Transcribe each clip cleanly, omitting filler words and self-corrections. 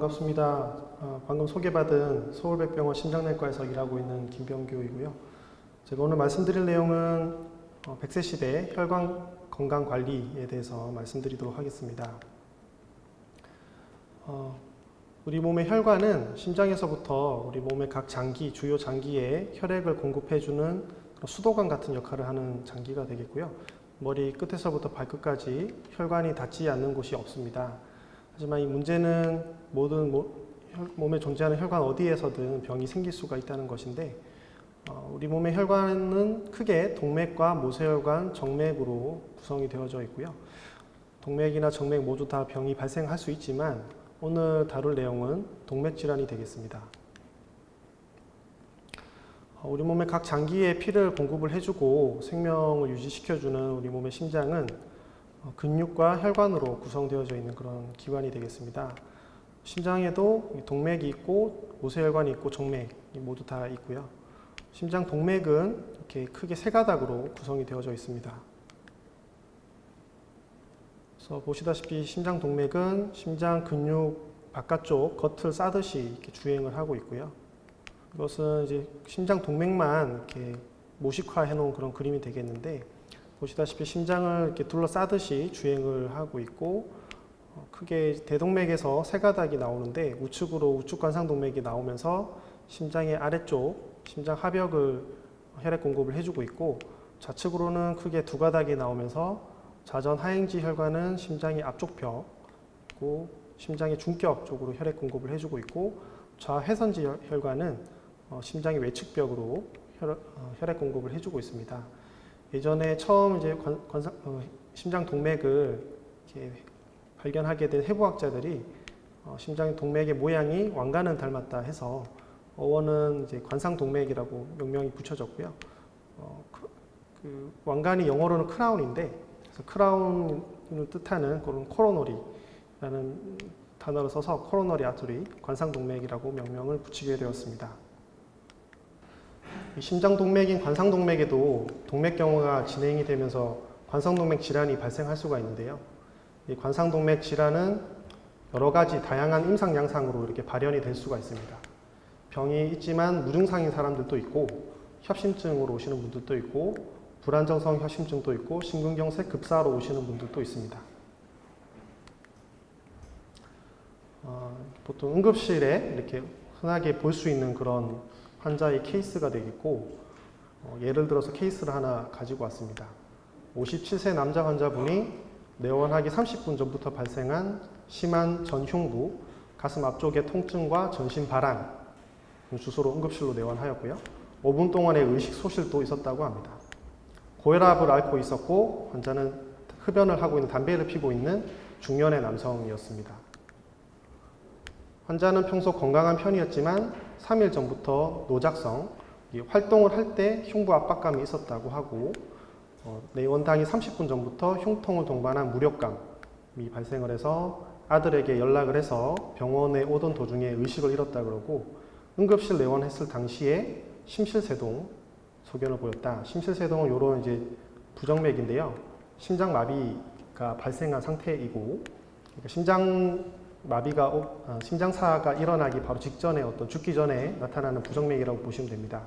반갑습니다. 방금 소개받은 서울백병원 심장내과에서 일하고 있는 김병규이고요. 제가 오늘 말씀드릴 내용은 100세 시대 혈관 건강 관리에 대해서 말씀드리도록 하겠습니다. 우리 몸의 혈관은 심장에서부터 우리 몸의 각 장기, 주요 장기에 혈액을 공급해주는 수도관 같은 역할을 하는 장기가 되겠고요. 머리 끝에서부터 발끝까지 혈관이 닿지 않는 곳이 없습니다. 하지만 이 문제는 모든 몸에 존재하는 혈관 어디에서든 병이 생길 수가 있다는 것인데, 우리 몸의 혈관은 크게 동맥과 모세혈관, 정맥으로 구성이 되어져 있고요. 동맥이나 정맥 모두 다 병이 발생할 수 있지만 오늘 다룰 내용은 동맥 질환이 되겠습니다. 우리 몸의 각 장기에 피를 공급을 해주고 생명을 유지시켜주는 우리 몸의 심장은 근육과 혈관으로 구성되어져 있는 그런 기관이 되겠습니다. 심장에도 동맥이 있고 모세혈관이 있고 정맥이 모두 다 있고요. 심장 동맥은 이렇게 크게 세 가닥으로 구성이 되어져 있습니다. 그래서 보시다시피 심장 동맥은 심장 근육 바깥쪽 겉을 싸듯이 이렇게 주행을 하고 있고요. 이것은 이제 심장 동맥만 이렇게 모식화해 놓은 그런 그림이 되겠는데, 보시다시피 심장을 이렇게 둘러싸듯이 주행을 하고 있고, 크게 대동맥에서 세 가닥이 나오는데 우측으로 우측 관상동맥이 나오면서 심장의 아래쪽 심장 하벽을 혈액 공급을 해주고 있고, 좌측으로는 크게 두 가닥이 나오면서 자전 하행지 혈관은 심장의 앞쪽 벽, 그리고 심장의 중격 쪽으로 혈액 공급을 해주고 있고, 좌회선지 혈관은 심장의 외측 벽으로 혈액 공급을 해주고 있습니다. 예전에 처음 이제 심장 동맥을 이렇게 발견하게 된 해부학자들이 심장 동맥의 모양이 왕관을 닮았다 해서 어원은 이제 관상동맥이라고 명명이 붙여졌고요. 그 왕관이 영어로는 크라운인데, 그래서 크라운을 뜻하는 그런 코로너리라는 단어를 써서 코로너리 아터리, 관상동맥이라고 명명을 붙이게 되었습니다. 이 심장동맥인 관상동맥에도 동맥경화가 진행이 되면서 관상동맥 질환이 발생할 수가 있는데요. 이 관상동맥 질환은 여러 가지 다양한 임상 양상으로 이렇게 발현이 될 수가 있습니다. 병이 있지만 무증상인 사람들도 있고, 협심증으로 오시는 분들도 있고, 불안정성 협심증도 있고, 심근경색 급사로 오시는 분들도 있습니다. 보통 응급실에 이렇게 흔하게 볼 수 있는 그런 환자의 케이스가 되겠고, 예를 들어서 케이스를 하나 가지고 왔습니다. 57세 남자 환자분이 내원하기 30분 전부터 발생한 심한 전흉부, 가슴 앞쪽의 통증과 전신 발한 주소로 응급실로 내원하였고요. 5분 동안의 의식 소실도 있었다고 합니다. 고혈압을 앓고 있었고, 환자는 흡연을 하고 있는, 담배를 피고 있는 중년의 남성이었습니다. 환자는 평소 건강한 편이었지만 3일 전부터 노작성, 활동을 할 때 흉부 압박감이 있었다고 하고, 내원당이 30분 전부터 흉통을 동반한 무력감이 발생을 해서 아들에게 연락을 해서 병원에 오던 도중에 의식을 잃었다 그러고, 응급실 내원했을 당시에 심실세동 소견을 보였다. 심실세동은 이런 이제 부정맥인데요. 심장마비가 발생한 상태이고, 그러니까 심장사가 일어나기 바로 직전에 어떤 죽기 전에 나타나는 부정맥이라고 보시면 됩니다.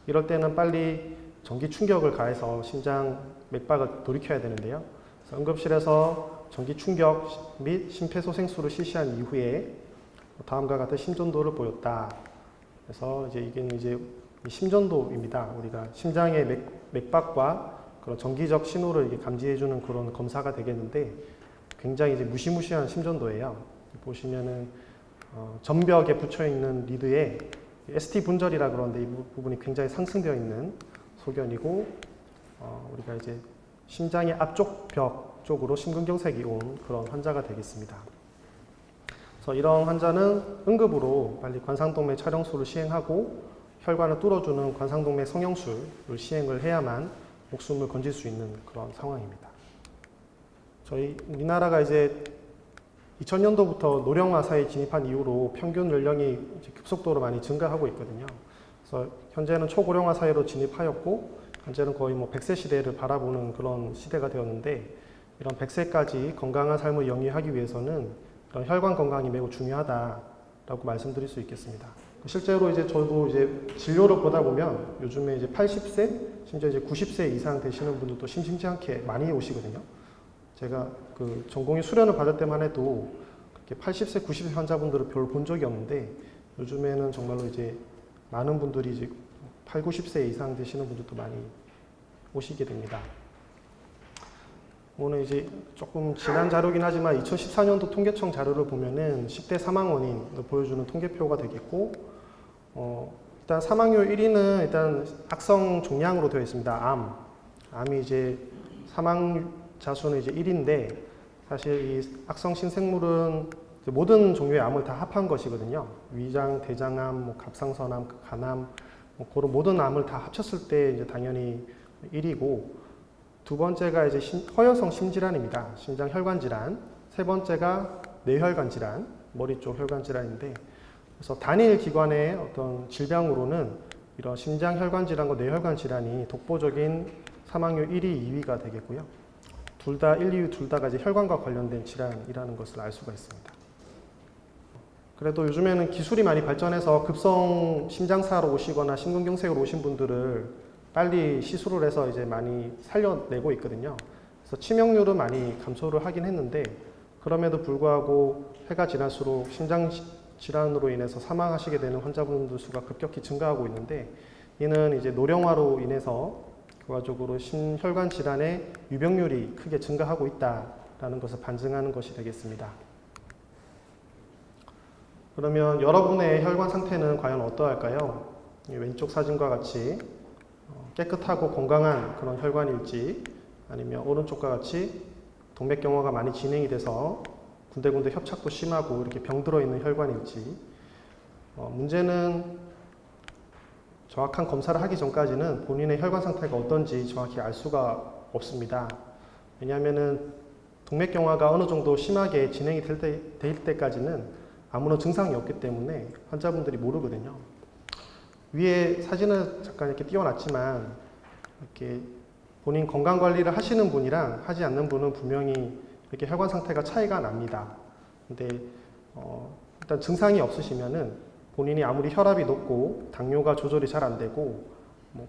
이럴 때는 빨리 전기 충격을 가해서 심장 맥박을 돌이켜야 되는데요. 그래서 응급실에서 전기 충격 및 심폐소생술을 실시한 이후에 다음과 같은 심전도를 보였다. 그래서 이게 이제 심전도입니다. 우리가 심장의 맥박과 그런 전기적 신호를 감지해주는 그런 검사가 되겠는데, 굉장히 이제 무시무시한 심전도예요. 보시면은 전벽에 붙여 있는 리드에 ST 분절이라 그러는데 이 부분이 굉장히 상승되어 있는 소견이고, 우리가 이제 심장의 앞쪽 벽 쪽으로 심근경색이 온 그런 환자가 되겠습니다. 그래서 이런 환자는 응급으로 빨리 관상동맥 촬영술을 시행하고 혈관을 뚫어주는 관상동맥 성형술을 시행을 해야만 목숨을 건질 수 있는 그런 상황입니다. 저희 우리나라가 이제 2000년도부터 노령화 사회에 진입한 이후로 평균 연령이 급속도로 많이 증가하고 있거든요. 그래서 현재는 초고령화 사회로 진입하였고, 현재는 거의 100세 시대를 바라보는 그런 시대가 되었는데, 이런 100세까지 건강한 삶을 영위하기 위해서는 이런 혈관 건강이 매우 중요하다. 라고 말씀드릴 수 있겠습니다. 실제로 이제 저도 이제 진료를 보다 보면 요즘에 이제 80세, 심지어 이제 90세 이상 되시는 분들도 심심치 않게 많이 오시거든요. 제가 그 전공의 수련을 받을 때만 해도 그렇게 80세, 90세 환자분들을 별 본 적이 없는데 요즘에는 정말로 이제 많은 분들이 이제 8, 90세 이상 되시는 분들도 많이 오시게 됩니다. 오늘 이제 조금 지난 자료긴 하지만 2014년도 통계청 자료를 보면은 10대 사망 원인을 보여주는 통계표가 되겠고, 일단 사망률 1위는 일단 악성 종양으로 되어 있습니다. 암이 이제 사망자 수는 이제 1위인데, 사실 이 악성 신생물은 모든 종류의 암을 다 합한 것이거든요. 위장, 대장암, 뭐 갑상선암, 간암, 뭐 그런 모든 암을 다 합쳤을 때 이제 당연히 1위고, 두 번째가 이제 허여성 심질환입니다. 심장 혈관 질환. 세 번째가 뇌혈관 질환, 머리 쪽 혈관 질환인데, 그래서 단일 기관의 어떤 질병으로는 이런 심장 혈관 질환과 뇌혈관 질환이 독보적인 사망률 1위, 2위가 되겠고요. 둘 다 1, 2위 둘 다가 이제 혈관과 관련된 질환이라는 것을 알 수가 있습니다. 그래도 요즘에는 기술이 많이 발전해서 급성 심장사로 오시거나 심근경색으로 오신 분들을 빨리 시술을 해서 이제 많이 살려내고 있거든요. 그래서 치명률은 많이 감소를 하긴 했는데, 그럼에도 불구하고 해가 지날수록 심장 질환으로 인해서 사망하시게 되는 환자분들 수가 급격히 증가하고 있는데, 이는 이제 노령화로 인해서 결과적으로 심혈관 질환의 유병률이 크게 증가하고 있다라는 것을 반증하는 것이 되겠습니다. 그러면 여러분의 혈관 상태는 과연 어떠할까요? 왼쪽 사진과 같이 깨끗하고 건강한 그런 혈관일지, 아니면 오른쪽과 같이 동맥경화가 많이 진행이 돼서 군데군데 협착도 심하고 이렇게 병들어 있는 혈관일지, 문제는 정확한 검사를 하기 전까지는 본인의 혈관 상태가 어떤지 정확히 알 수가 없습니다. 왜냐하면 동맥경화가 어느 정도 심하게 진행이 될 때까지는 아무런 증상이 없기 때문에 환자분들이 모르거든요. 위에 사진을 잠깐 이렇게 띄워놨지만, 이렇게 본인 건강 관리를 하시는 분이랑 하지 않는 분은 분명히 이렇게 혈관 상태가 차이가 납니다. 근데 일단 증상이 없으시면은 본인이 아무리 혈압이 높고 당뇨가 조절이 잘 안 되고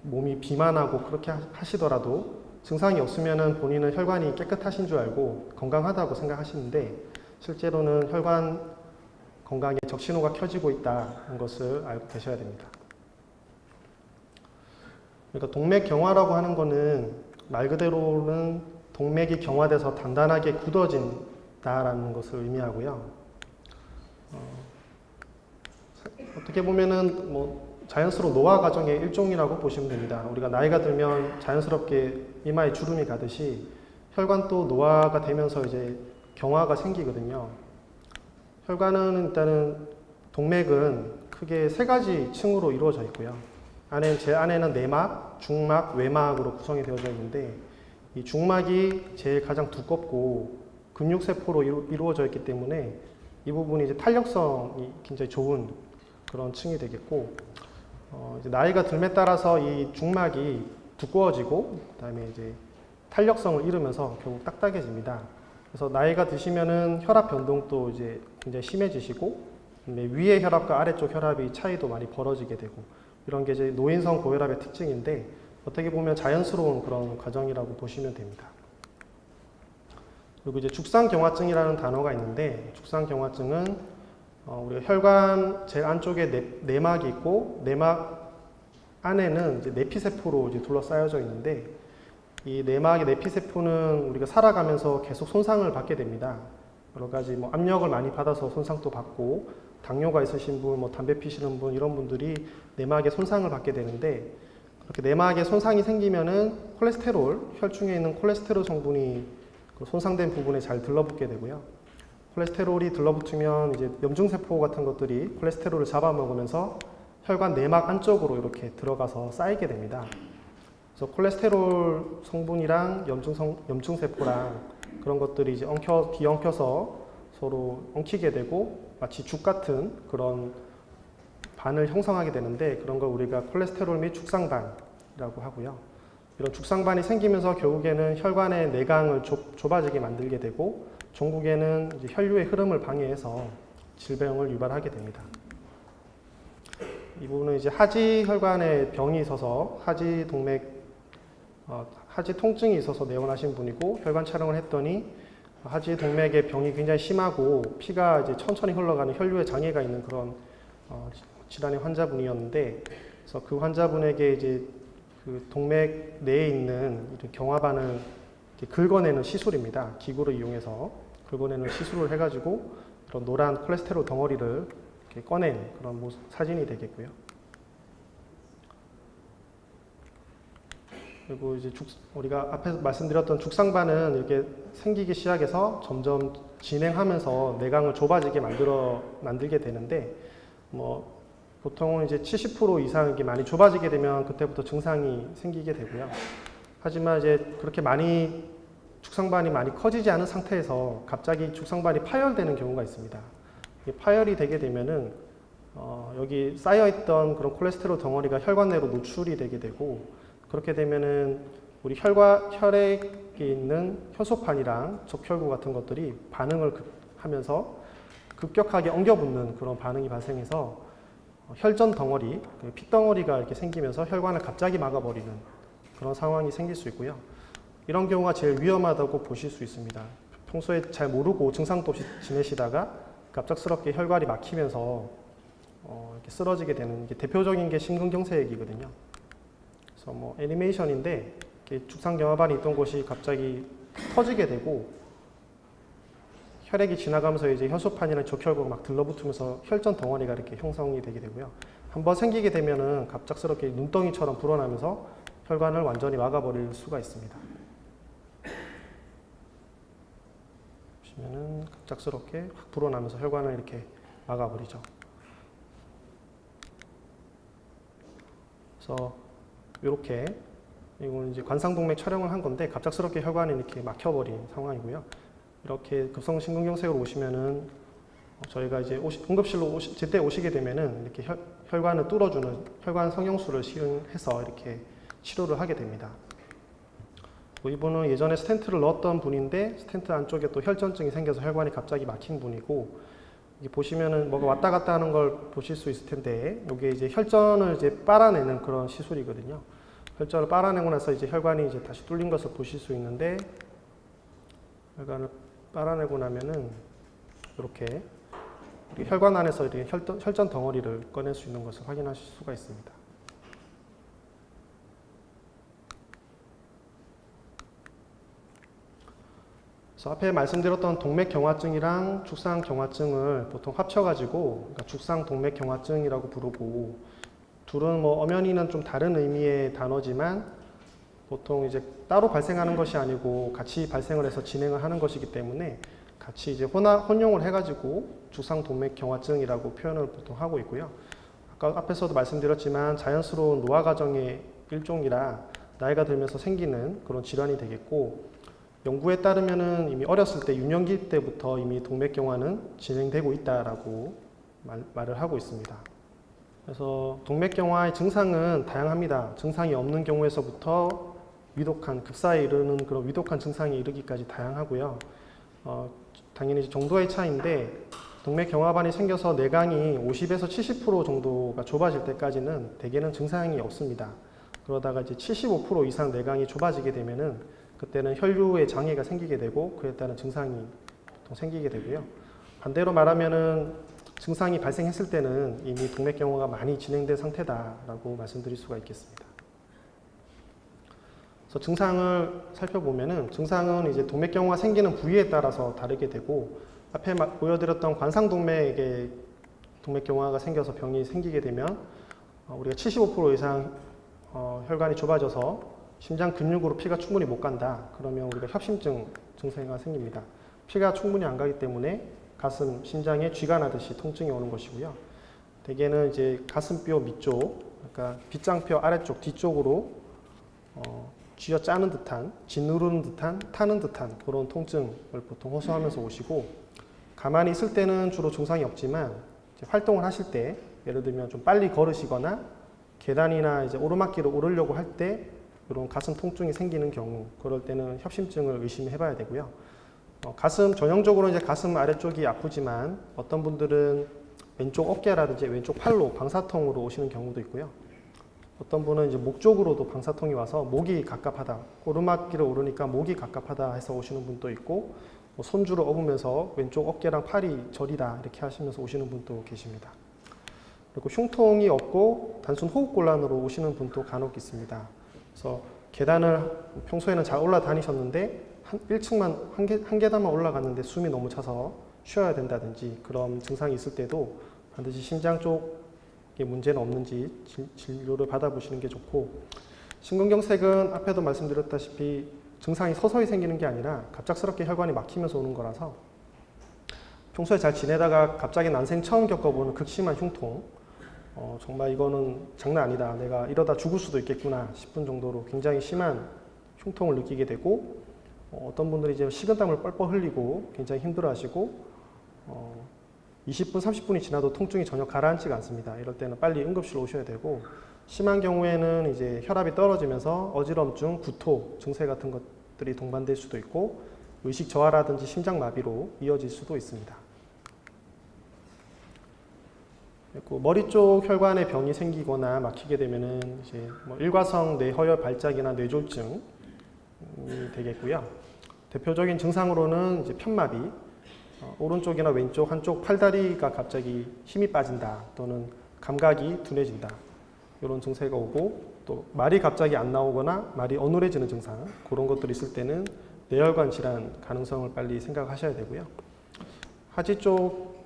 몸이 비만하고 그렇게 하시더라도 증상이 없으면은 본인은 혈관이 깨끗하신 줄 알고 건강하다고 생각하시는데, 실제로는 혈관 건강에 적신호가 켜지고 있다는 것을 알고 계셔야 됩니다. 그러니까 동맥경화라고 하는 것은 말 그대로는 동맥이 경화돼서 단단하게 굳어진다라는 것을 의미하고요. 어떻게 보면은 자연스러운 노화 과정의 일종이라고 보시면 됩니다. 우리가 나이가 들면 자연스럽게 이마에 주름이 가듯이 혈관도 노화가 되면서 이제 경화가 생기거든요. 혈관은 일단은 동맥은 크게 세 가지 층으로 이루어져 있고요. 제 안에는 내막, 중막, 외막으로 구성이 되어져 있는데, 이 중막이 제일 가장 두껍고 근육세포로 이루어져 있기 때문에 이 부분이 이제 탄력성이 굉장히 좋은 그런 층이 되겠고, 이제 나이가 들에 따라서 이 중막이 두꺼워지고, 그다음에 이제 탄력성을 잃으면서 결국 딱딱해집니다. 그래서 나이가 드시면은 혈압 변동도 이제 굉장히 심해지시고, 위의 혈압과 아래쪽 혈압이 차이도 많이 벌어지게 되고, 이런 게 이제 노인성 고혈압의 특징인데, 어떻게 보면 자연스러운 그런 과정이라고 보시면 됩니다. 그리고 이제 죽상경화증이라는 단어가 있는데, 죽상경화증은 우리가 혈관 제일 안쪽에 내막이 있고, 내막 안에는 이제 내피세포로 이제 둘러싸여져 있는데, 이 내막의 내피세포는 우리가 살아가면서 계속 손상을 받게 됩니다. 여러 가지 압력을 많이 받아서 손상도 받고, 당뇨가 있으신 분, 담배 피시는 분, 이런 분들이 내막에 손상을 받게 되는데, 그렇게 내막에 손상이 생기면은 콜레스테롤, 혈중에 있는 콜레스테롤 성분이 그 손상된 부분에 잘 들러붙게 되고요. 콜레스테롤이 들러붙으면 이제 염증세포 같은 것들이 콜레스테롤을 잡아먹으면서 혈관 내막 안쪽으로 이렇게 들어가서 쌓이게 됩니다. 그래서 콜레스테롤 성분이랑 염증세포랑 그런 것들이 이제 비엉켜서 서로 엉키게 되고 마치 죽 같은 그런 반을 형성하게 되는데, 그런 걸 우리가 콜레스테롤 및 죽상반이라고 하고요. 이런 죽상반이 생기면서 결국에는 혈관의 내강을 좁아지게 만들게 되고, 종국에는 이제 혈류의 흐름을 방해해서 질병을 유발하게 됩니다. 이 부분은 이제 하지 혈관에 병이 있어서 하지 통증이 있어서 내원하신 분이고 혈관 촬영을 했더니 하지 동맥에 병이 굉장히 심하고 피가 이제 천천히 흘러가는 혈류에 장애가 있는 그런 질환의 환자분이었는데, 그래서 그 환자분에게 이제 그 동맥 내에 있는 이런 경화반을 긁어내는 시술입니다. 기구를 이용해서 긁어내는 시술을 해가지고 그런 노란 콜레스테롤 덩어리를 이렇게 꺼낸 그런 사진이 되겠고요. 그리고 이제 우리가 앞에서 말씀드렸던 죽상반은 이렇게 생기기 시작해서 점점 진행하면서 내강을 좁아지게 만들게 되는데, 보통은 이제 70% 이상 이게 많이 좁아지게 되면 그때부터 증상이 생기게 되고요. 하지만 이제 그렇게 죽상반이 많이 커지지 않은 상태에서 갑자기 죽상반이 파열되는 경우가 있습니다. 파열이 되게 되면은 여기 쌓여있던 그런 콜레스테롤 덩어리가 혈관 내로 노출이 되게 되고, 그렇게 되면은 우리 혈액에 있는 효소판이랑 적혈구 같은 것들이 반응을 하면서 급격하게 엉겨붙는 그런 반응이 발생해서 혈전 덩어리, 핏덩어리가 이렇게 생기면서 혈관을 갑자기 막아버리는 그런 상황이 생길 수 있고요. 이런 경우가 제일 위험하다고 보실 수 있습니다. 평소에 잘 모르고 증상도 없이 지내시다가 갑작스럽게 혈관이 막히면서 이렇게 쓰러지게 되는, 이게 대표적인 게 심근경색이거든요. 그래서 애니메이션인데 죽상경화반이 있던 곳이 갑자기 터지게 되고 혈액이 지나가면서 이제 효소판이랑 적혈구가 막 들러붙으면서 혈전 덩어리가 이렇게 형성이 되게 되고요. 한번 생기게 되면은 갑작스럽게 눈덩이처럼 불어나면서 혈관을 완전히 막아버릴 수가 있습니다. 보시면은 갑작스럽게 확 불어나면서 혈관을 이렇게 막아버리죠. 그래서 이렇게 이건 이제 관상동맥 촬영을 한 건데 갑작스럽게 혈관이 이렇게 막혀버린 상황이고요. 이렇게 급성심근경색으로 오시면은 저희가 이제 응급실로 제때 오시게 되면은 이렇게 혈관을 뚫어주는 혈관 성형술을 시행해서 이렇게 치료를 하게 됩니다. 이분은 예전에 스텐트를 넣었던 분인데 스텐트 안쪽에 또 혈전증이 생겨서 혈관이 갑자기 막힌 분이고, 이게 보시면은 뭐가 왔다 갔다 하는 걸 보실 수 있을 텐데, 이게 이제 혈전을 이제 빨아내는 그런 시술이거든요. 혈전을 빨아내고 나서 이제 혈관이 이제 다시 뚫린 것을 보실 수 있는데, 혈관을 빨아내고 나면은 이렇게 혈관 안에서 이렇게 혈전 덩어리를 꺼낼 수 있는 것을 확인하실 수가 있습니다. 그래서 앞에 말씀드렸던 동맥경화증이랑 죽상경화증을 보통 합쳐가지고 그러니까 죽상동맥경화증이라고 부르고, 둘은 엄연히는 좀 다른 의미의 단어지만 보통 이제 따로 발생하는 것이 아니고 같이 발생을 해서 진행을 하는 것이기 때문에 같이 이제 혼용을 해가지고 죽상동맥경화증이라고 표현을 보통 하고 있고요. 아까 앞에서도 말씀드렸지만 자연스러운 노화 과정의 일종이라 나이가 들면서 생기는 그런 질환이 되겠고, 연구에 따르면은 이미 어렸을 때 유년기 때부터 이미 동맥경화는 진행되고 있다라고 말을 하고 있습니다. 그래서 동맥경화의 증상은 다양합니다. 증상이 없는 경우에서부터 급사에 이르는 그런 위독한 증상에 이르기까지 다양하고요. 당연히 정도의 차이인데 동맥경화반이 생겨서 내강이 50에서 70% 정도가 좁아질 때까지는 대개는 증상이 없습니다. 그러다가 이제 75% 이상 내강이 좁아지게 되면은 그때는 혈류에 장애가 생기게 되고 그에 따른 증상이 보통 생기게 되고요. 반대로 말하면은 증상이 발생했을 때는 이미 동맥경화가 많이 진행된 상태다라고 말씀드릴 수가 있겠습니다. 그래서 증상을 살펴보면은 증상은 이제 동맥경화가 생기는 부위에 따라서 다르게 되고, 앞에 보여드렸던 관상동맥에 동맥경화가 생겨서 병이 생기게 되면 우리가 75% 이상 혈관이 좁아져서 심장 근육으로 피가 충분히 못 간다. 그러면 우리가 협심증 증세가 생깁니다. 피가 충분히 안 가기 때문에 가슴, 심장에 쥐가 나듯이 통증이 오는 것이고요. 대개는 이제 가슴뼈 밑쪽, 그러니까 빗장뼈 아래쪽 뒤쪽으로 쥐어 짜는 듯한, 짓누르는 듯한, 타는 듯한 그런 통증을 보통 호소하면서 오시고, 가만히 있을 때는 주로 증상이 없지만 이제 활동을 하실 때, 예를 들면 좀 빨리 걸으시거나 계단이나 이제 오르막길을 오르려고 할 때 이런 가슴 통증이 생기는 경우, 그럴 때는 협심증을 의심해 봐야 되고요. 가슴 전형적으로 이제 가슴 아래쪽이 아프지만 어떤 분들은 왼쪽 어깨라든지 왼쪽 팔로 방사통으로 오시는 경우도 있고요. 어떤 분은 이제 목 쪽으로도 방사통이 와서 목이 갑갑하다, 오르막길을 오르니까 목이 갑갑하다 해서 오시는 분도 있고, 손주를 업으면서 왼쪽 어깨랑 팔이 저리다 이렇게 하시면서 오시는 분도 계십니다. 그리고 흉통이 없고 단순 호흡곤란으로 오시는 분도 간혹 있습니다. 그래서 계단을 평소에는 잘 올라다니셨는데 1층만 한 계단만 올라갔는데 숨이 너무 차서 쉬어야 된다든지 그런 증상이 있을 때도 반드시 심장 쪽에 문제는 없는지 진료를 받아보시는 게 좋고, 심근경색은 앞에도 말씀드렸다시피 증상이 서서히 생기는 게 아니라 갑작스럽게 혈관이 막히면서 오는 거라서 평소에 잘 지내다가 갑자기 난생 처음 겪어보는 극심한 흉통, 정말 이거는 장난 아니다, 내가 이러다 죽을 수도 있겠구나 싶은 정도로 굉장히 심한 흉통을 느끼게 되고, 어떤 분들이 이제 식은땀을 뻘뻘 흘리고 굉장히 힘들어하시고 20분, 30분이 지나도 통증이 전혀 가라앉지가 않습니다. 이럴 때는 빨리 응급실로 오셔야 되고, 심한 경우에는 이제 혈압이 떨어지면서 어지럼증, 구토 증세 같은 것들이 동반될 수도 있고 의식 저하라든지 심장마비로 이어질 수도 있습니다. 그리고 머리 쪽 혈관에 병이 생기거나 막히게 되면은 이제 일과성 뇌허혈 발작이나 뇌졸중이 되겠고요. 대표적인 증상으로는 이제 편마비, 오른쪽이나 왼쪽 한쪽 팔다리가 갑자기 힘이 빠진다 또는 감각이 둔해진다 이런 증세가 오고, 또 말이 갑자기 안 나오거나 말이 어눌해지는 증상, 그런 것들이 있을 때는 뇌혈관 질환 가능성을 빨리 생각하셔야 되고요. 하지 쪽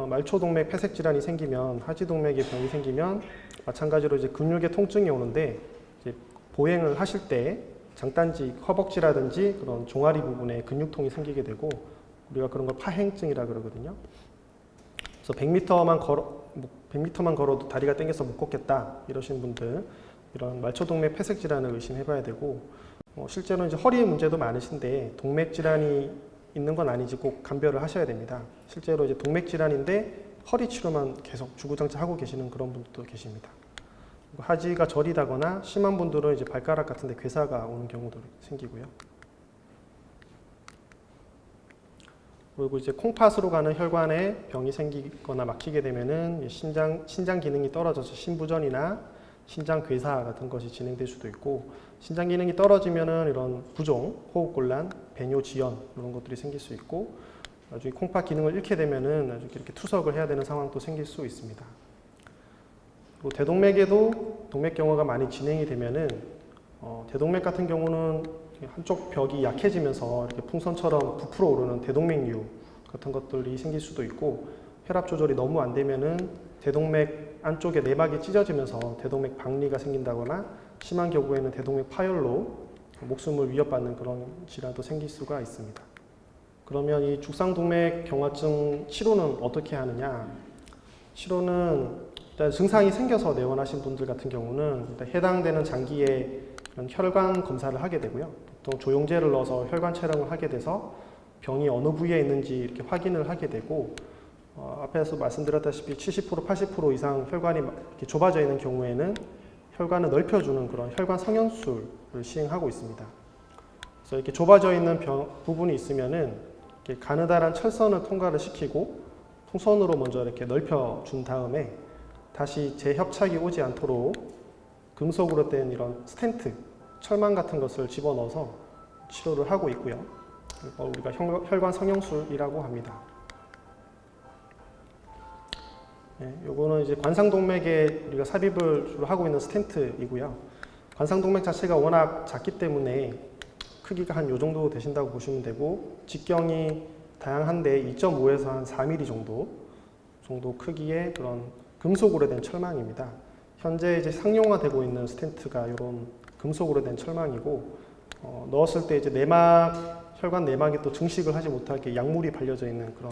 말초동맥 폐색 질환이 생기면, 하지동맥에 병이 생기면 마찬가지로 이제 근육에 통증이 오는데 이제 보행을 하실 때 장단지, 허벅지라든지 그런 종아리 부분에 근육통이 생기게 되고 우리가 그런 걸 파행증이라 그러거든요. 그래서 100m만 걸어도 다리가 땡겨서 못 걷겠다 이러시는 분들, 이런 말초동맥 폐색 질환을 의심해 봐야 되고, 실제로 이제 허리 문제도 많으신데 동맥 질환이 있는 건 아니지 꼭 감별을 하셔야 됩니다. 실제로 이제 동맥 질환인데 허리 치료만 계속 주구장창 하고 계시는 그런 분들도 계십니다. 하지가 저리다거나 심한 분들은 이제 발가락 같은 데 괴사가 오는 경우도 생기고요. 그리고 이제 콩팥으로 가는 혈관에 병이 생기거나 막히게 되면은 신장 기능이 떨어져서 신부전이나 신장 괴사 같은 것이 진행될 수도 있고, 신장 기능이 떨어지면은 이런 부종, 호흡곤란, 배뇨지연 이런 것들이 생길 수 있고, 나중에 콩팥 기능을 잃게 되면은 나중에 이렇게 투석을 해야 되는 상황도 생길 수 있습니다. 그리고 대동맥에도 동맥경화가 많이 진행이 되면은 대동맥 같은 경우는 한쪽 벽이 약해지면서 이렇게 풍선처럼 부풀어 오르는 대동맥류 같은 것들이 생길 수도 있고, 혈압 조절이 너무 안 되면은 대동맥 안쪽에 내막이 찢어지면서 대동맥 박리가 생긴다거나, 심한 경우에는 대동맥 파열로 목숨을 위협받는 그런 질환도 생길 수가 있습니다. 그러면 이 죽상동맥 경화증 치료는 어떻게 하느냐? 치료는 일단 증상이 생겨서 내원하신 분들 같은 경우는 일단 해당되는 장기에 혈관 검사를 하게 되고요. 보통 조영제를 넣어서 혈관 촬영을 하게 돼서 병이 어느 부위에 있는지 이렇게 확인을 하게 되고, 앞에서 말씀드렸다시피 70%, 80% 이상 혈관이 이렇게 좁아져 있는 경우에는 혈관을 넓혀주는 그런 혈관 성형술을 시행하고 있습니다. 그래서 이렇게 좁아져 있는 부분이 있으면은 이렇게 가느다란 철선을 통과를 시키고 풍선으로 먼저 이렇게 넓혀준 다음에 다시 재협착이 오지 않도록 금속으로 된 이런 스텐트, 철망 같은 것을 집어넣어서 치료를 하고 있고요. 우리가 혈관 성형술이라고 합니다. 네, 요거는 이제 관상동맥에 우리가 삽입을 주로 하고 있는 스텐트이고요. 관상동맥 자체가 워낙 작기 때문에 크기가 한 요 정도 되신다고 보시면 되고, 직경이 다양한데 2.5에서 한 4mm 정도 크기의 그런 금속으로 된 철망입니다. 현재 이제 상용화되고 있는 스텐트가 이런 금속으로 된 철망이고, 넣었을 때 이제 혈관 내막에 또 증식을 하지 못하게 약물이 발려져 있는 그런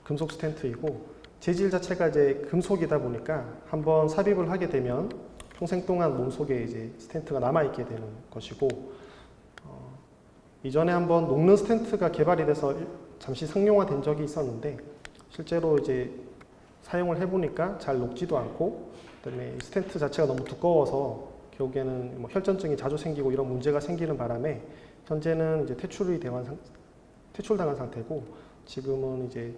금속 스텐트이고, 재질 자체가 이제 금속이다 보니까 한번 삽입을 하게 되면 평생 동안 몸속에 이제 스텐트가 남아있게 되는 것이고, 이전에 한번 녹는 스텐트가 개발이 돼서 잠시 상용화된 적이 있었는데, 실제로 이제 사용을 해보니까 잘 녹지도 않고, 그다음에 스텐트 자체가 너무 두꺼워서 결국에는 뭐 혈전증이 자주 생기고 이런 문제가 생기는 바람에 현재는 이제 퇴출당한 상태고 지금은 이제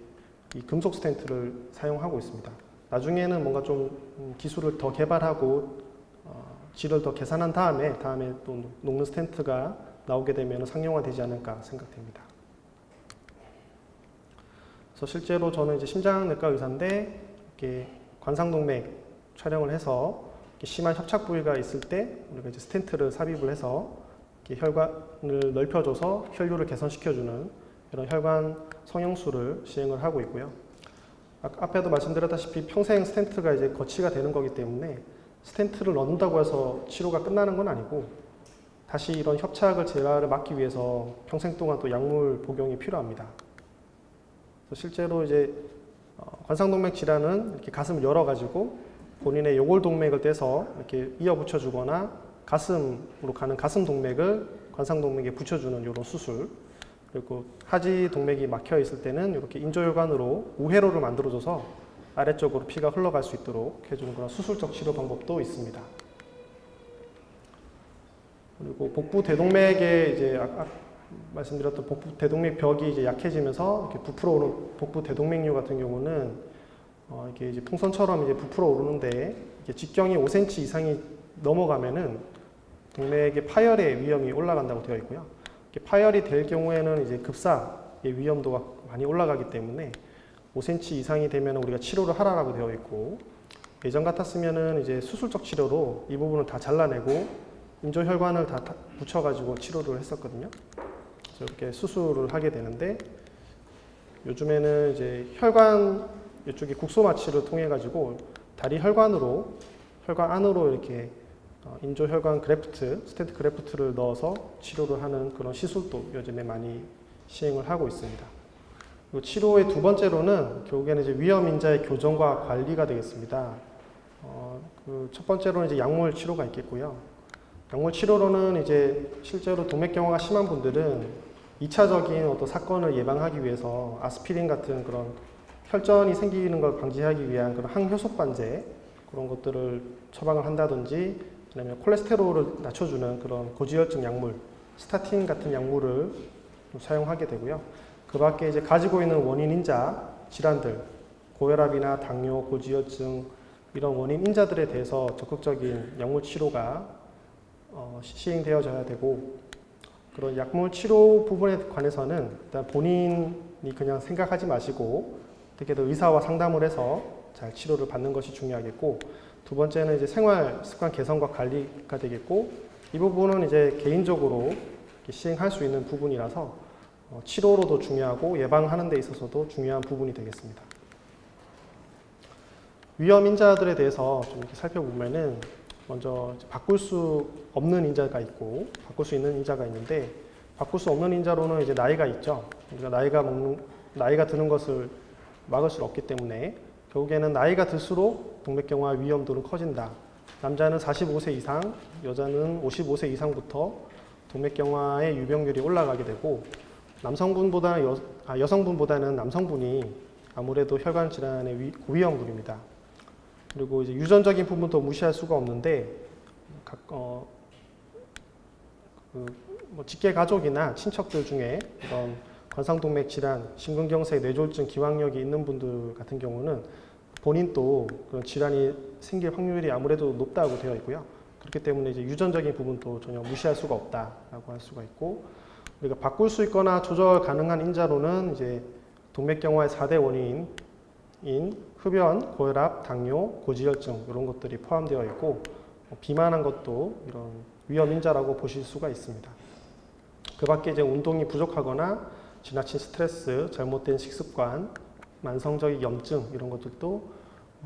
이 금속 스텐트를 사용하고 있습니다. 나중에는 뭔가 좀 기술을 더 개발하고 질을 더 개선한 다음에 또 녹는 스텐트가 나오게 되면 상용화되지 않을까 생각됩니다. 그래서 실제로 저는 이제 심장내과 의사인데 이렇게 관상동맥 촬영을 해서 심한 협착 부위가 있을 때 우리가 이제 스텐트를 삽입을 해서 이렇게 혈관을 넓혀줘서 혈류를 개선시켜주는 이런 혈관 성형술을 시행을 하고 있고요. 앞에도 말씀드렸다시피 평생 스텐트가 이제 거치가 되는 거기 때문에 스텐트를 넣는다고 해서 치료가 끝나는 건 아니고 다시 이런 협착을 재발을 막기 위해서 평생 동안 또 약물 복용이 필요합니다. 그래서 실제로 이제 관상동맥 질환은 이렇게 가슴을 열어가지고 본인의 요골동맥을 떼서 이렇게 이어 붙여주거나 가슴으로 가는 가슴동맥을 관상동맥에 붙여주는 이런 수술, 그리고 하지동맥이 막혀 있을 때는 이렇게 인조혈관으로 우회로를 만들어줘서 아래쪽으로 피가 흘러갈 수 있도록 해주는 그런 수술적 치료 방법도 있습니다. 그리고 복부 대동맥에 이제 아까 말씀드렸던 복부 대동맥 벽이 이제 약해지면서 이렇게 부풀어 오르는 복부 대동맥류 같은 경우는 이게 이제 풍선처럼 이제 부풀어 오르는데 이게 직경이 5cm 이상이 넘어가면은 동맥의 파열의 위험이 올라간다고 되어 있고요. 파열이 될 경우에는 이제 급사의 위험도가 많이 올라가기 때문에 5cm 이상이 되면 우리가 치료를 하라고 되어 있고, 예전 같았으면은 이제 수술적 치료로 이 부분을 다 잘라내고 인조혈관을 다 붙여가지고 치료를 했었거든요. 그래서 이렇게 수술을 하게 되는데 요즘에는 이제 혈관 이쪽에 국소마취를 통해 가지고 다리 혈관으로 혈관 안으로 이렇게 인조혈관 그래프트, 스텐트 그래프트를 넣어서 치료를 하는 그런 시술도 요즘에 많이 시행을 하고 있습니다. 그리고 치료의 두 번째로는 결국에는 이제 위험인자의 교정과 관리가 되겠습니다. 그 첫 번째로는 이제 약물 치료가 있겠고요. 약물 치료로는 이제 실제로 동맥경화가 심한 분들은 2차적인 어떤 사건을 예방하기 위해서 아스피린 같은 그런 혈전이 생기는 걸 방지하기 위한 그런 항효소반제 그런 것들을 처방을 한다든지, 그다음에 콜레스테롤을 낮춰주는 그런 고지혈증 약물, 스타틴 같은 약물을 사용하게 되고요. 그 밖에 이제 가지고 있는 원인인자 질환들, 고혈압이나 당뇨, 고지혈증 이런 원인인자들에 대해서 적극적인 약물 치료가 시행되어져야 되고, 그런 약물 치료 부분에 관해서는 일단 본인이 그냥 생각하지 마시고 어떻게든 의사와 상담을 해서 잘 치료를 받는 것이 중요하겠고, 두 번째는 이제 생활 습관 개선과 관리가 되겠고, 이 부분은 이제 개인적으로 시행할 수 있는 부분이라서 치료로도 중요하고 예방하는 데 있어서도 중요한 부분이 되겠습니다. 위험 인자들에 대해서 좀 이렇게 살펴보면은 먼저 바꿀 수 없는 인자가 있고 바꿀 수 있는 인자가 있는데, 바꿀 수 없는 인자로는 이제 나이가 있죠. 우리가 나이가 드는 것을 막을 수 없기 때문에 결국에는 나이가 들수록 동맥경화 위험도는 커진다. 남자는 45세 이상, 여자는 55세 이상부터 동맥경화의 유병률이 올라가게 되고, 여성분보다는 남성분이 아무래도 혈관 질환의 고위험군입니다. 그리고 이제 유전적인 부분도 무시할 수가 없는데, 직계 가족이나 친척들 중에 이런 관상동맥 질환, 심근경색, 뇌졸중, 기왕력이 있는 분들 같은 경우는 본인도 그런 질환이 생길 확률이 아무래도 높다고 되어 있고요. 그렇기 때문에 이제 유전적인 부분도 전혀 무시할 수가 없다라고 할 수가 있고, 우리가 바꿀 수 있거나 조절 가능한 인자로는 이제 동맥경화의 4대 원인인 흡연, 고혈압, 당뇨, 고지혈증 이런 것들이 포함되어 있고, 비만한 것도 이런 위험 인자라고 보실 수가 있습니다. 그 밖에 이제 운동이 부족하거나 지나친 스트레스, 잘못된 식습관, 만성적인 염증 이런 것들도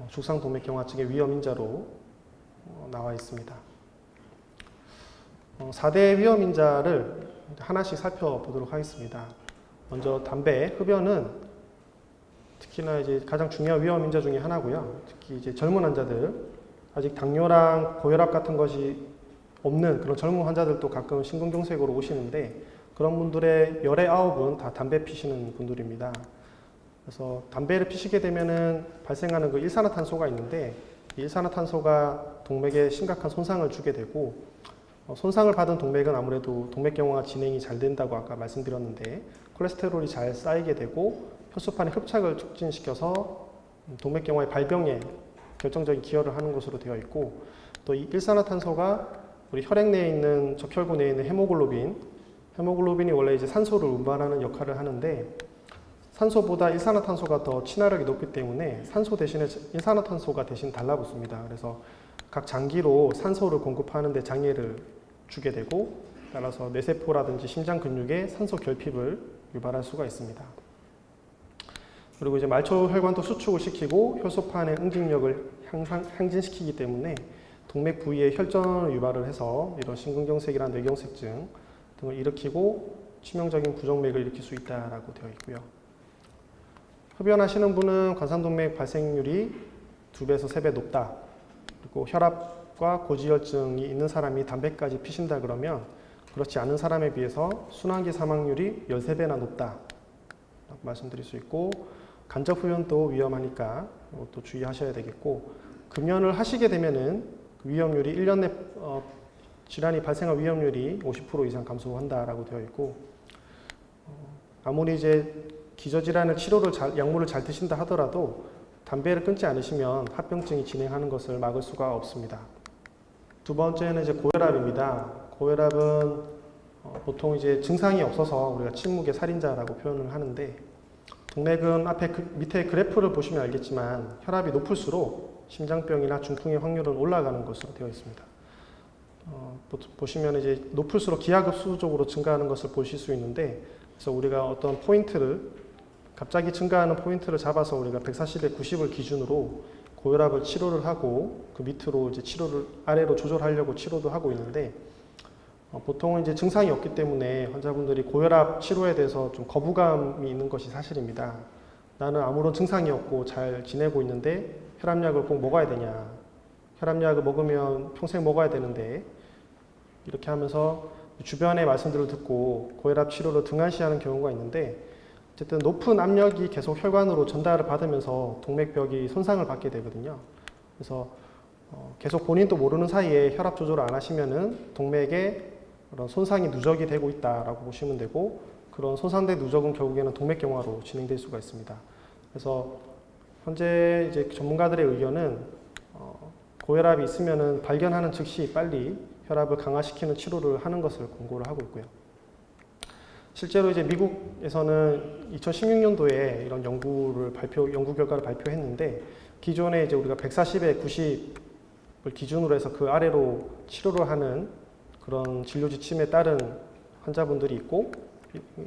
죽상동맥경화증의 위험 인자로 나와 있습니다. 4대 위험 인자를 하나씩 살펴보도록 하겠습니다. 먼저 담배, 흡연은 특히나 이제 가장 중요한 위험 인자 중에 하나고요. 특히 이제 젊은 환자들, 아직 당뇨랑 고혈압 같은 것이 없는 그런 젊은 환자들도 가끔 심근경색으로 오시는데, 그런 분들의 열의 9은 다 담배 피시는 분들입니다. 그래서 담배를 피시게 되면은 발생하는 그 일산화탄소가 있는데, 이 일산화탄소가 동맥에 심각한 손상을 주게 되고, 손상을 받은 동맥은 아무래도 동맥경화가 진행이 잘 된다고 아까 말씀드렸는데 콜레스테롤이 잘 쌓이게 되고 혈소판의 흡착을 촉진시켜서 동맥경화의 발병에 결정적인 기여를 하는 것으로 되어 있고, 또 이 일산화탄소가 우리 혈액 내에 있는 적혈구 내에 있는 헤모글로빈이 원래 이제 산소를 운반하는 역할을 하는데, 산소보다 일산화탄소가 더 친화력이 높기 때문에 산소 대신에 일산화탄소가 대신 달라붙습니다. 그래서 각 장기로 산소를 공급하는 데 장애를 주게 되고, 따라서 뇌세포라든지 심장 근육에 산소 결핍을 유발할 수가 있습니다. 그리고 이제 말초 혈관도 수축을 시키고 혈소판의 응집력을 향진시키기 때문에 동맥 부위에 혈전을 유발을 해서 이런 심근경색이나 뇌경색증 등을 일으키고 치명적인 부정맥을 일으킬 수 있다라고 되어 있고요. 흡연하시는 분은 관상동맥 발생률이 2배에서 3배 높다. 그리고 혈압과 고지혈증이 있는 사람이 담배까지 피신다 그러면 그렇지 않은 사람에 비해서 순환기 사망률이 13배나 높다 라고 말씀드릴 수 있고, 간접 흡연도 위험하니까 또 주의하셔야 되겠고, 금연을 하시게 되면은 위험률이 1년 내 질환이 발생할 위험률이 50% 이상 감소한다라고 되어 있고, 아무리 이제 기저질환의 치료를 약물을 잘 드신다 하더라도 담배를 끊지 않으시면 합병증이 진행하는 것을 막을 수가 없습니다. 두 번째는 이제 고혈압입니다. 고혈압은 보통 이제 증상이 없어서 우리가 침묵의 살인자라고 표현을 하는데, 동맥은 앞에 밑에 그래프를 보시면 알겠지만 혈압이 높을수록 심장병이나 중풍의 확률은 올라가는 것으로 되어 있습니다. 보시면 이제 높을수록 기하급수적으로 증가하는 것을 보실 수 있는데, 그래서 우리가 어떤 포인트를 갑자기 증가하는 포인트를 잡아서 우리가 140에 90을 기준으로 고혈압을 치료를 하고 그 밑으로 이제 치료를 아래로 조절하려고 치료도 하고 있는데, 보통은 이제 증상이 없기 때문에 환자분들이 고혈압 치료에 대해서 좀 거부감이 있는 것이 사실입니다. 나는 아무런 증상이 없고 잘 지내고 있는데 혈압약을 꼭 먹어야 되냐, 혈압약을 먹으면 평생 먹어야 되는데, 이렇게 하면서 주변의 말씀들을 듣고 고혈압 치료를 등한시하는 경우가 있는데, 어쨌든 높은 압력이 계속 혈관으로 전달을 받으면서 동맥벽이 손상을 받게 되거든요. 그래서 계속 본인도 모르는 사이에 혈압 조절을 안 하시면은 동맥에 그런 손상이 누적이 되고 있다라고 보시면 되고, 그런 손상된 누적은 결국에는 동맥경화로 진행될 수가 있습니다. 그래서 현재 이제 전문가들의 의견은 고혈압이 있으면은 발견하는 즉시 빨리 혈압을 강화시키는 치료를 하는 것을 권고를 하고 있고요. 실제로 이제 미국에서는 2016년도에 이런 연구 결과를 발표했는데, 기존에 이제 우리가 140에 90을 기준으로 해서 그 아래로 치료를 하는 그런 진료 지침에 따른 환자분들이 있고,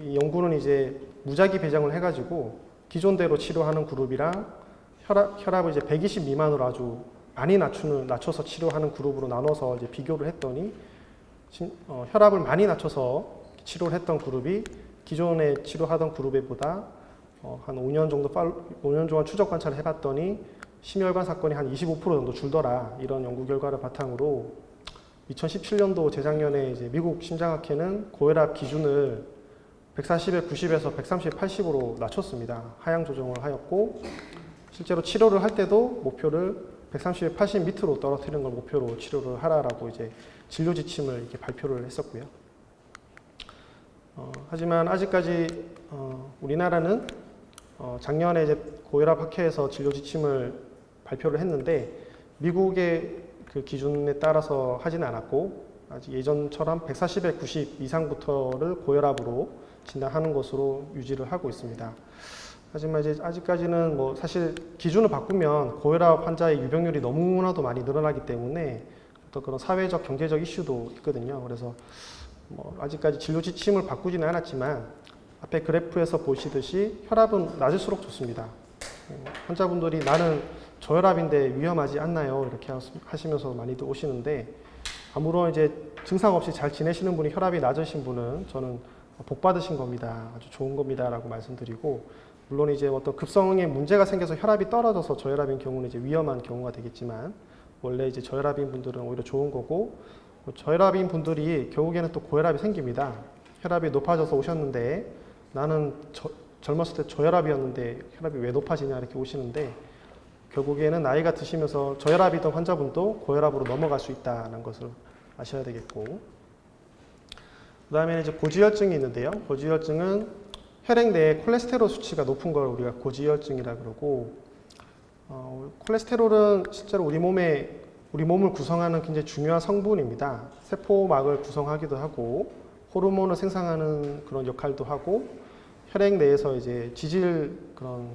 이 연구는 이제 무작위 배정을 해가지고 기존대로 치료하는 그룹이랑 혈압을 이제 120 미만으로 아주 많이 낮춰서 치료하는 그룹으로 나눠서 이제 비교를 했더니, 혈압을 많이 낮춰서 치료를 했던 그룹이 기존에 치료하던 그룹에 보다 한 5년 동안 추적 관찰을 해봤더니 심혈관 사건이 한 25% 정도 줄더라. 이런 연구 결과를 바탕으로 2017년도 재작년에 이제 미국 심장학회는 고혈압 기준을 140에 90에서 130에 80으로 낮췄습니다. 하향 조정을 하였고, 실제로 치료를 할 때도 목표를 130에 80 밑으로 떨어뜨리는 걸 목표로 치료를 하라라고 이제 진료 지침을 이렇게 발표를 했었고요. 하지만 아직까지 우리나라는 작년에 이제 고혈압 학회에서 진료 지침을 발표를 했는데, 미국의 그 기준에 따라서 하지는 않았고, 아직 예전처럼 140에 90 이상부터를 고혈압으로 진단하는 것으로 유지를 하고 있습니다. 하지만 이제 아직까지는 뭐 사실 기준을 바꾸면 고혈압 환자의 유병률이 너무나도 많이 늘어나기 때문에 또 그런 사회적 경제적 이슈도 있거든요. 그래서 뭐 아직까지 진료 지침을 바꾸지는 않았지만 앞에 그래프에서 보시듯이 혈압은 낮을수록 좋습니다. 환자분들이 나는 저혈압인데 위험하지 않나요? 이렇게 하시면서 많이들 오시는데, 아무런 이제 증상 없이 잘 지내시는 분이 혈압이 낮으신 분은 저는 복 받으신 겁니다. 아주 좋은 겁니다라고 말씀드리고, 물론 이제 어떤 급성에 문제가 생겨서 혈압이 떨어져서 저혈압인 경우는 이제 위험한 경우가 되겠지만, 원래 이제 저혈압인 분들은 오히려 좋은 거고, 저혈압인 분들이 결국에는 또 고혈압이 생깁니다. 혈압이 높아져서 오셨는데 나는 젊었을 때 저혈압이었는데 혈압이 왜 높아지냐 이렇게 오시는데, 결국에는 나이가 드시면서 저혈압이던 환자분도 고혈압으로 넘어갈 수 있다는 것을 아셔야 되겠고, 그 다음에 이제 고지혈증이 있는데요. 고지혈증은 혈액 내에 콜레스테롤 수치가 높은 걸 우리가 고지혈증이라 그러고, 콜레스테롤은 실제로 우리 몸을 구성하는 굉장히 중요한 성분입니다. 세포막을 구성하기도 하고, 호르몬을 생산하는 그런 역할도 하고, 혈액 내에서 이제 지질 그런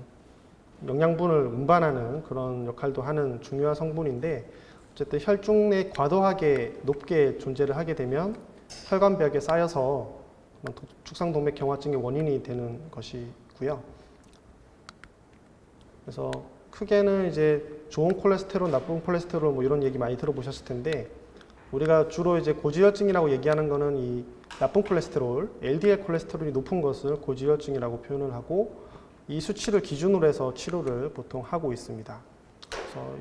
영양분을 운반하는 그런 역할도 하는 중요한 성분인데, 어쨌든 혈중 내 과도하게 높게 존재를 하게 되면 혈관벽에 쌓여서 축상동맥 경화증의 원인이 되는 것이고요. 그래서 크게는 이제 좋은 콜레스테롤, 나쁜 콜레스테롤 뭐 이런 얘기 많이 들어보셨을 텐데, 우리가 주로 이제 고지혈증이라고 얘기하는 거는 이 나쁜 콜레스테롤, LDL 콜레스테롤이 높은 것을 고지혈증이라고 표현을 하고, 이 수치를 기준으로 해서 치료를 보통 하고 있습니다. 그래서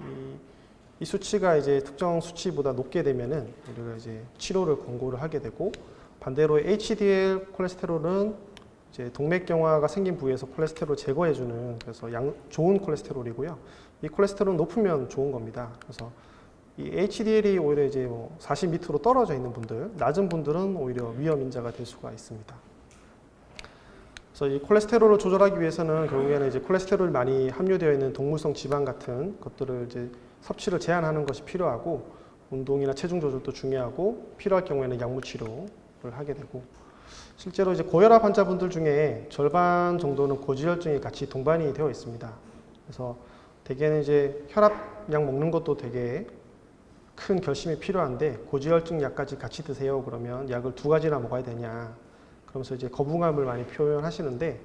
이 수치가 이제 특정 수치보다 높게 되면은 우리가 이제 치료를 권고를 하게 되고, 반대로 HDL 콜레스테롤은 이제 동맥경화가 생긴 부위에서 콜레스테롤을 제거해주는, 그래서 좋은 콜레스테롤이고요. 이 콜레스테롤은 높으면 좋은 겁니다. 그래서 이 HDL이 오히려 이제 40 밑으로 떨어져 있는 분들, 낮은 분들은 오히려 위험 인자가 될 수가 있습니다. 그래서 이 콜레스테롤을 조절하기 위해서는 결국에는 이제 콜레스테롤이 많이 함유되어 있는 동물성 지방 같은 것들을 이제 섭취를 제한하는 것이 필요하고, 운동이나 체중 조절도 중요하고, 필요할 경우에는 약물 치료를 하게 되고, 실제로 이제 고혈압 환자분들 중에 절반 정도는 고지혈증이 같이 동반이 되어 있습니다. 그래서 대개는 이제 혈압약 먹는 것도 되게 큰 결심이 필요한데, 고지혈증 약까지 같이 드세요 그러면 약을 2가지나 먹어야 되냐, 그러면서 이제 거부감을 많이 표현하시는데,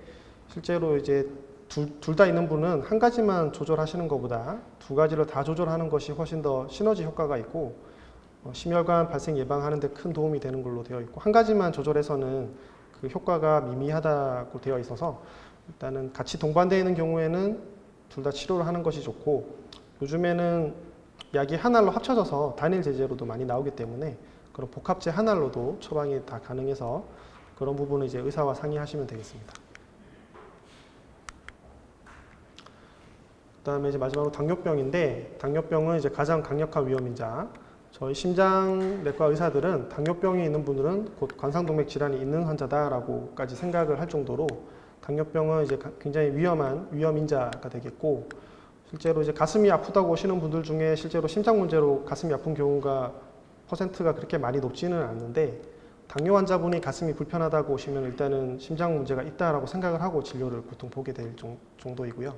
실제로 이제 둘 다 있는 분은 한 가지만 조절하시는 것보다 2가지를 다 조절하는 것이 훨씬 더 시너지 효과가 있고, 심혈관 발생 예방하는 데 큰 도움이 되는 걸로 되어 있고, 한 가지만 조절해서는 그 효과가 미미하다고 되어 있어서 일단은 같이 동반되어 있는 경우에는 둘 다 치료를 하는 것이 좋고, 요즘에는 약이 하나로 합쳐져서 단일 제제로도 많이 나오기 때문에 그런 복합제 하나로도 처방이 다 가능해서 그런 부분은 이제 의사와 상의하시면 되겠습니다. 그다음에 이제 마지막으로 당뇨병인데, 당뇨병은 이제 가장 강력한 위험인자. 저희 심장내과 의사들은 당뇨병이 있는 분들은 곧 관상동맥 질환이 있는 환자다라고까지 생각을 할 정도로 당뇨병은 이제 굉장히 위험한 위험인자가 되겠고, 실제로 이제 가슴이 아프다고 오시는 분들 중에 실제로 심장 문제로 가슴이 아픈 경우가 퍼센트가 그렇게 많이 높지는 않는데, 당뇨 환자분이 가슴이 불편하다고 오시면 일단은 심장 문제가 있다라고 생각을 하고 진료를 보통 보게 될 정도이고요.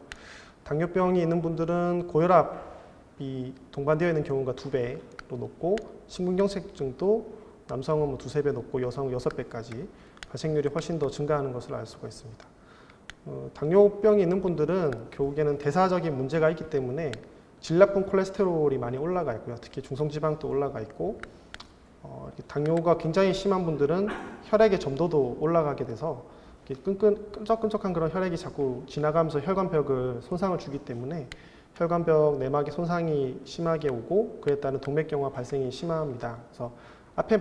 당뇨병이 있는 분들은 고혈압이 동반되어 있는 경우가 2배로 높고, 심근경색증도 남성은 뭐 2~3배 높고 여성은 6배까지 발생률이 훨씬 더 증가하는 것을 알 수가 있습니다. 당뇨병이 있는 분들은 결국에는 대사적인 문제가 있기 때문에 질 나쁜 콜레스테롤이 많이 올라가 있고요. 특히 중성지방도 올라가 있고, 당뇨가 굉장히 심한 분들은 혈액의 점도도 올라가게 돼서 끈적끈적한 그런 혈액이 자꾸 지나가면서 혈관벽을 손상을 주기 때문에 혈관벽 내막에 손상이 심하게 오고, 그에 따른 동맥경화 발생이 심합니다. 그래서 앞에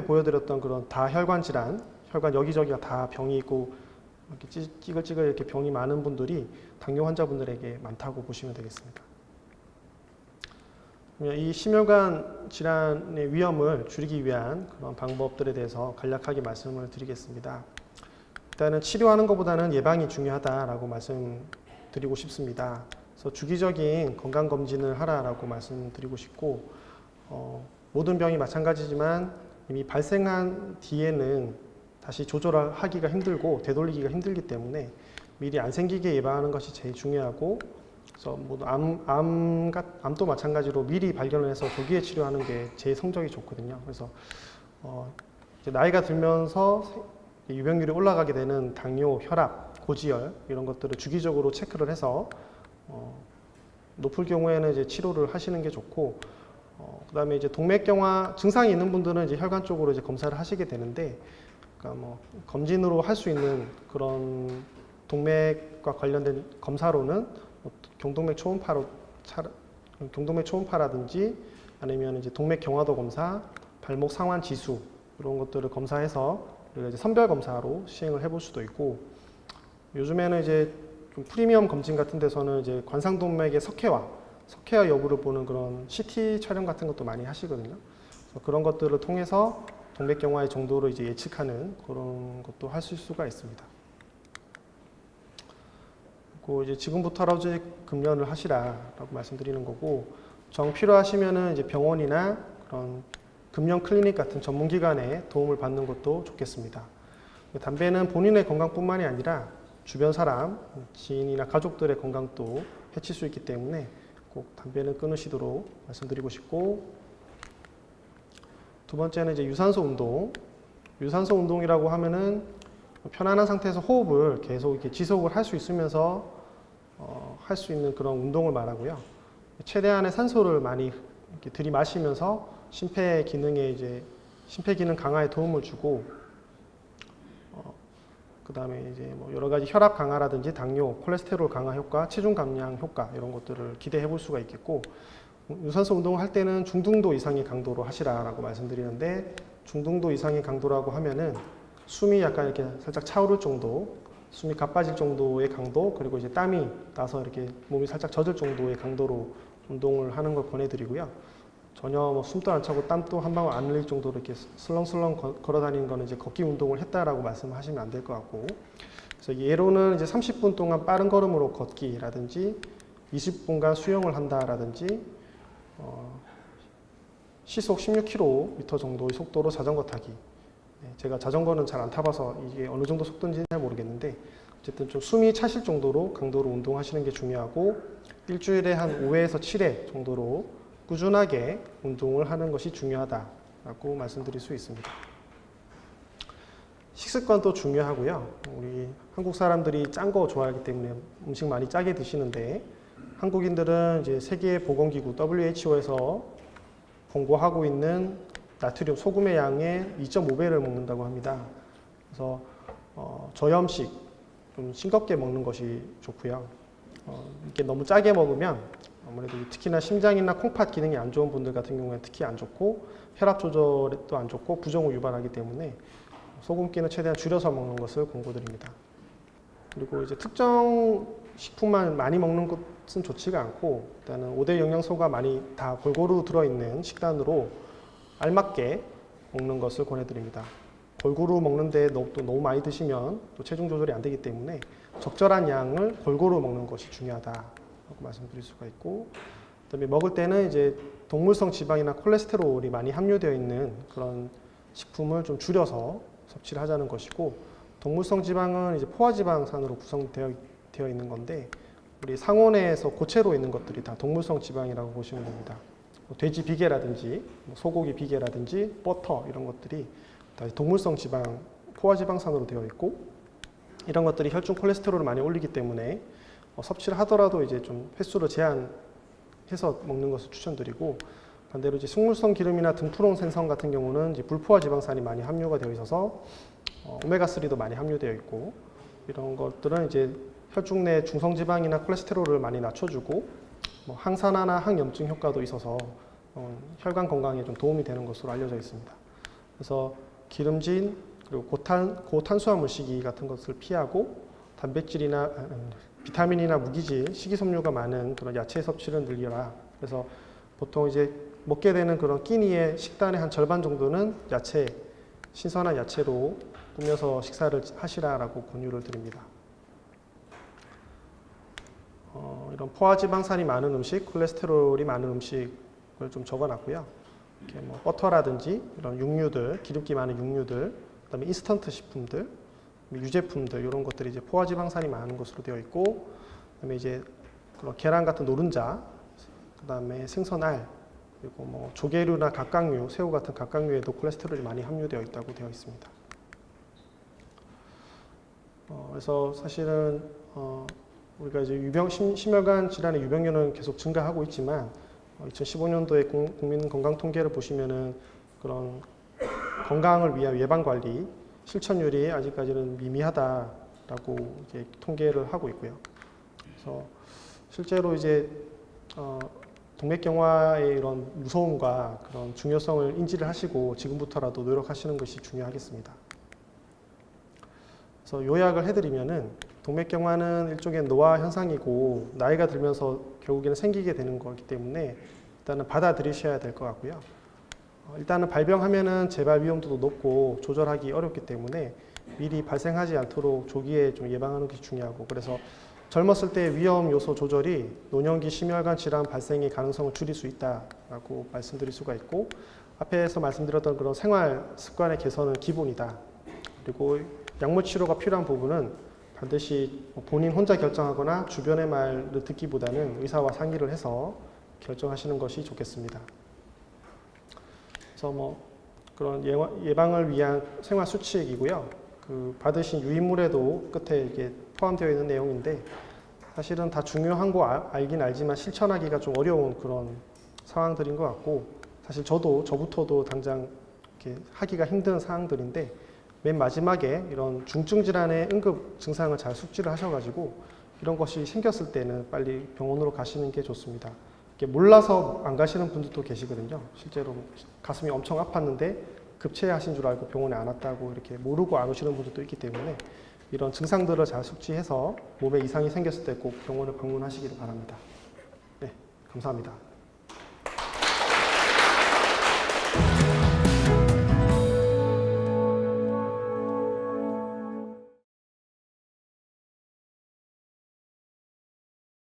보여드렸던 그런 다혈관 질환, 혈관 여기저기가 다 병이 있고 이렇게 찌글찌글 이렇게 병이 많은 분들이 당뇨 환자분들에게 많다고 보시면 되겠습니다. 이 심혈관 질환의 위험을 줄이기 위한 그런 방법들에 대해서 간략하게 말씀을 드리겠습니다. 일단은 치료하는 것보다는 예방이 중요하다라고 말씀드리고 싶습니다. 그래서 주기적인 건강검진을 하라라고 말씀드리고 싶고, 모든 병이 마찬가지지만 이미 발생한 뒤에는 다시 조절하기가 힘들고 되돌리기가 힘들기 때문에 미리 안 생기게 예방하는 것이 제일 중요하고, 그래서 모두 암도 마찬가지로 미리 발견을 해서 조기에 치료하는 게 제일 성적이 좋거든요. 그래서 이제 나이가 들면서 유병률이 올라가게 되는 당뇨, 혈압, 고지혈 이런 것들을 주기적으로 체크를 해서 높을 경우에는 이제 치료를 하시는 게 좋고, 그다음에 이제 동맥경화 증상이 있는 분들은 이제 혈관 쪽으로 이제 검사를 하시게 되는데, 그러니까 뭐 검진으로 할 수 있는 그런 동맥과 관련된 검사로는 경동맥 초음파라든지 아니면 이제 동맥 경화도 검사, 발목 상완 지수 이런 것들을 검사해서 우리가 이제 선별 검사로 시행을 해볼 수도 있고, 요즘에는 이제 좀 프리미엄 검진 같은 데서는 이제 관상동맥의 석회화 여부를 보는 그런 CT 촬영 같은 것도 많이 하시거든요. 그래서 그런 것들을 통해서 동맥경화의 정도를 이제 예측하는 그런 것도 하실 수가 있습니다. 그리고 이제 지금부터라도 이제 금연을 하시라라고 말씀드리는 거고, 정 필요하시면은 이제 병원이나 그런 금연 클리닉 같은 전문기관에 도움을 받는 것도 좋겠습니다. 담배는 본인의 건강뿐만이 아니라 주변 사람, 지인이나 가족들의 건강도 해칠 수 있기 때문에 꼭 담배는 끊으시도록 말씀드리고 싶고, 두 번째는 이제 유산소 운동. 유산소 운동이라고 하면은 편안한 상태에서 호흡을 계속 이렇게 지속을 할 수 있으면서 할 수 있는 그런 운동을 말하고요. 최대한의 산소를 많이 이렇게 들이마시면서 심폐 기능 강화에 도움을 주고, 그 다음에 이제 뭐 여러 가지 혈압 강화라든지 당뇨, 콜레스테롤 강화 효과, 체중 감량 효과 이런 것들을 기대해 볼 수가 있겠고, 유산소 운동을 할 때는 중등도 이상의 강도로 하시라라고 말씀드리는데, 중등도 이상의 강도라고 하면은 숨이 약간 이렇게 살짝 차오를 정도, 숨이 가빠질 정도의 강도, 그리고 이제 땀이 나서 이렇게 몸이 살짝 젖을 정도의 강도로 운동을 하는 걸 권해드리고요. 전혀 뭐 숨도 안 차고 땀도 한 방울 안 흘릴 정도로 이렇게 슬렁슬렁 걸어 다니는 거는 이제 걷기 운동을 했다라고 말씀하시면 안 될 것 같고, 그래서 예로는 이제 30분 동안 빠른 걸음으로 걷기라든지 20분간 수영을 한다라든지 시속 16km 정도의 속도로 자전거 타기. 제가 자전거는 잘 안 타봐서 이게 어느 정도 속도인지는 잘 모르겠는데, 어쨌든 좀 숨이 차실 정도로 강도로 운동하시는 게 중요하고, 일주일에 한 5회에서 7회 정도로 꾸준하게 운동을 하는 것이 중요하다라고 말씀드릴 수 있습니다. 식습관도 중요하고요. 우리 한국 사람들이 짠 거 좋아하기 때문에 음식 많이 짜게 드시는데, 한국인들은 이제 세계보건기구 WHO에서 권고하고 있는 나트륨 소금의 양의 2.5배를 먹는다고 합니다. 그래서 저염식, 좀 싱겁게 먹는 것이 좋고요. 이게 너무 짜게 먹으면 아무래도 특히나 심장이나 콩팥 기능이 안 좋은 분들 같은 경우에 특히 안 좋고, 혈압 조절도 안 좋고 부종을 유발하기 때문에 소금기는 최대한 줄여서 먹는 것을 권고드립니다. 그리고 이제 특정 식품만 많이 먹는 것은 좋지가 않고, 일단은 5대 영양소가 많이 다 골고루 들어있는 식단으로 알맞게 먹는 것을 권해드립니다. 골고루 먹는데 너무 많이 드시면 또 체중 조절이 안 되기 때문에 적절한 양을 골고루 먹는 것이 중요하다고 말씀드릴 수가 있고, 그다음에 먹을 때는 이제 동물성 지방이나 콜레스테롤이 많이 함유되어 있는 그런 식품을 좀 줄여서 섭취를 하자는 것이고, 동물성 지방은 이제 포화지방산으로 구성되어 있는 건데, 우리 상온에서 고체로 있는 것들이 다 동물성 지방이라고 보시면 됩니다. 돼지 비계라든지 소고기 비계라든지 버터 이런 것들이 다 동물성 지방, 포화지방산으로 되어 있고, 이런 것들이 혈중 콜레스테롤을 많이 올리기 때문에 섭취를 하더라도 이제 좀 횟수를 제한해서 먹는 것을 추천드리고, 반대로 이제 식물성 기름이나 등푸른 생선 같은 경우는 이제 불포화 지방산이 많이 함유가 되어 있어서 오메가3도 많이 함유되어 있고, 이런 것들은 이제 혈중 내 중성지방이나 콜레스테롤을 많이 낮춰주고, 뭐 항산화나 항염증 효과도 있어서 혈관 건강에 좀 도움이 되는 것으로 알려져 있습니다. 그래서 기름진 그리고 고탄수화물 시기 같은 것을 피하고, 단백질이나 비타민이나 무기질, 식이섬유가 많은 그런 야채 섭취를 늘려라. 그래서 보통 이제 먹게 되는 그런 끼니의 식단의 한 절반 정도는 야채, 신선한 야채로 꾸며서 식사를 하시라라고 권유를 드립니다. 이런 포화지방산이 많은 음식, 콜레스테롤이 많은 음식을 좀 적어놨고요. 이렇게 뭐 버터라든지 이런 육류들, 기름기 많은 육류들, 그다음에 인스턴트 식품들, 유제품들 이런 것들이 이제 포화지방산이 많은 것으로 되어 있고, 그다음에 이제 그런 계란 같은 노른자, 그다음에 생선알, 그리고 뭐 조개류나 갑각류, 새우 같은 갑각류에도 콜레스테롤이 많이 함유되어 있다고 되어 있습니다. 그래서 사실은 우리가 이제 심혈관 질환의 유병률은 계속 증가하고 있지만, 2015년도에 국민 건강 통계를 보시면은 그런 건강을 위한 예방 관리 실천율이 아직까지는 미미하다라고 이제 통계를 하고 있고요. 그래서 실제로 이제 동맥경화의 이런 무서움과 그런 중요성을 인지를 하시고 지금부터라도 노력하시는 것이 중요하겠습니다. 그래서 요약을 해드리면은, 동맥경화는 일종의 노화 현상이고 나이가 들면서 결국에는 생기게 되는 거기 때문에 일단은 받아들이셔야 될 것 같고요. 일단은 발병하면은 재발 위험도도 높고 조절하기 어렵기 때문에 미리 발생하지 않도록 조기에 좀 예방하는 것이 중요하고, 그래서 젊었을 때 위험 요소 조절이 노년기 심혈관 질환 발생의 가능성을 줄일 수 있다라고 말씀드릴 수가 있고, 앞에서 말씀드렸던 그런 생활 습관의 개선은 기본이다. 그리고 약물 치료가 필요한 부분은 반드시 본인 혼자 결정하거나 주변의 말을 듣기보다는 의사와 상의를 해서 결정하시는 것이 좋겠습니다. 그래서 그런 예방을 위한 생활 수칙이고요. 그 받으신 유인물에도 끝에 이게 포함되어 있는 내용인데, 사실은 다 중요한 거 알긴 알지만 실천하기가 좀 어려운 그런 상황들인 것 같고, 사실 저부터도 당장 이렇게 하기가 힘든 사항들인데, 맨 마지막에 이런 중증 질환의 응급 증상을 잘 숙지를 하셔가지고 이런 것이 생겼을 때는 빨리 병원으로 가시는 게 좋습니다. 몰라서 안 가시는 분들도 계시거든요. 실제로 가슴이 엄청 아팠는데 급체하신 줄 알고 병원에 안 왔다고 이렇게 모르고 안 오시는 분들도 있기 때문에 이런 증상들을 잘 숙지해서 몸에 이상이 생겼을 때 꼭 병원을 방문하시기를 바랍니다. 네, 감사합니다.